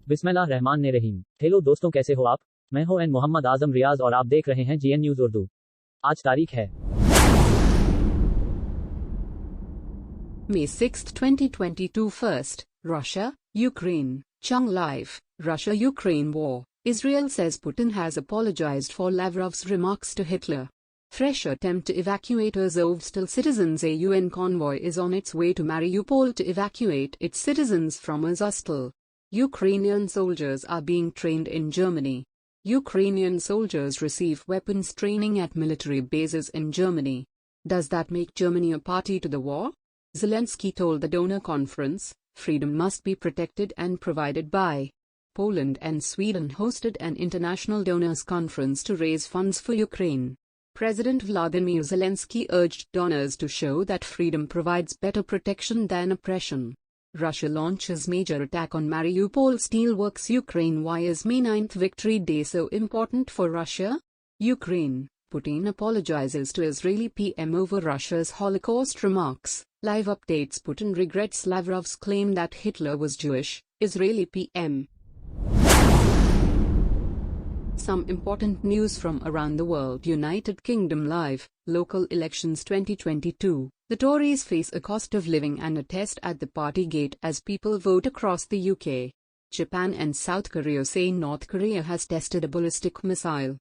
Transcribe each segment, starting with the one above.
बिस्मिल्लाहिर्रहमानिर्रहीम। हेलो दोस्तों, कैसे हो आप? मैं हूं मोहम्मद आजम रियाज और आप देख रहे हैं GN न्यूज़ उर्दू। आज तारीख है May 6, 2022. First, Russia, Ukraine, Chung Live, Russia-Ukraine war. Israel says Putin has apologized for Lavrov's remarks to Hitler. Fresh attempt to evacuate Azovstal citizens. A UN convoy is on its way to Mariupol to evacuate its citizens from Azovstal. Ukrainian soldiers are being trained in Germany. Ukrainian soldiers receive weapons training at military bases in Germany. Does that make Germany a party to the war? Zelensky told the donor conference, freedom must be protected and provided by. Poland and Sweden hosted an international donors conference to raise funds for Ukraine. President Vladimir Zelensky urged donors to show that freedom provides better protection than oppression. Russia launches major attack on Mariupol steelworks. Ukraine. Why is May 9th Victory Day so important for Russia? Ukraine. Putin apologizes to Israeli PM over Russia's Holocaust remarks. Live updates. Putin regrets Lavrov's claim that Hitler was Jewish. Israeli PM. Some important news from around the world. United Kingdom Live, local elections 2022. The Tories face a cost of living and a test at the party gate as people vote across the UK. Japan and South Korea say North Korea has tested a ballistic missile.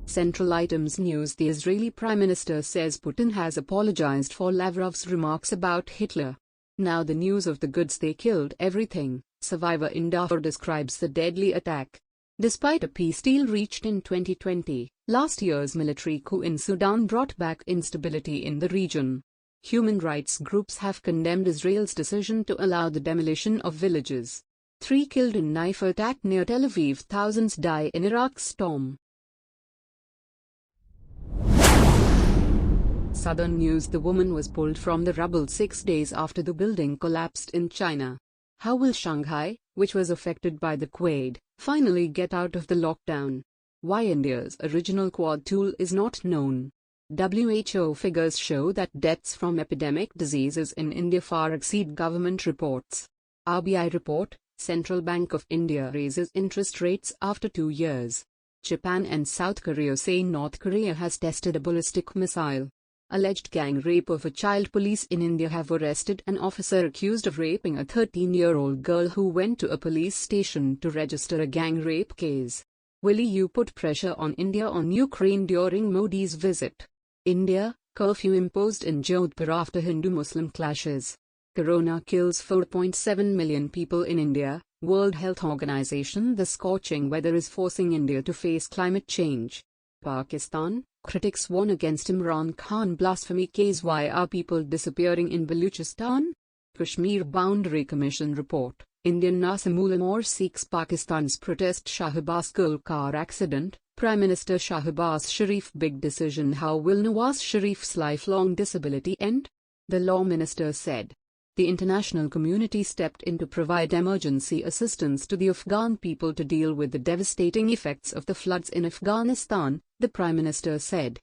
Central items news. The Israeli Prime Minister says Putin has apologized for Lavrov's remarks about Hitler. Now the news of the goods. They killed everything. Survivor in Darfur describes the deadly attack. Despite a peace deal reached in 2020, last year's military coup in Sudan brought back instability in the region. Human rights groups have condemned Israel's decision to allow the demolition of villages. 3 killed in knife attack near Tel Aviv. Thousands die in Iraq's storm. Southern news. The woman was pulled from the rubble 6 days after the building collapsed in China. How will Shanghai, which was affected by the quake, finally get out of the lockdown? Why India's original quad tool is not known. WHO figures show that deaths from epidemic diseases in India far exceed government reports. RBI report, Central Bank of India raises interest rates after 2 years. Japan and South Korea say North Korea has tested a ballistic missile. Alleged gang rape of a child. Police in India have arrested an officer accused of raping a 13-year-old girl who went to a police station to register a gang rape case. Will EU put pressure on India on Ukraine during Modi's visit? India, curfew imposed in Jodhpur after Hindu-Muslim clashes. Corona kills 4.7 million people in India. World Health Organization. The scorching weather is forcing India to face climate change. Pakistan. Critics warn against Imran Khan blasphemy case. Why are people disappearing in Baluchistan? Kashmir Boundary Commission report. Indian Nasim Ulama seeks Pakistan's protest. Shahbaz Gul car accident. Prime Minister Shahbaz Sharif big decision. How will Nawaz Sharif's lifelong disability end? The law minister said. The international community stepped in to provide emergency assistance to the Afghan people to deal with the devastating effects of the floods in Afghanistan, the Prime Minister said.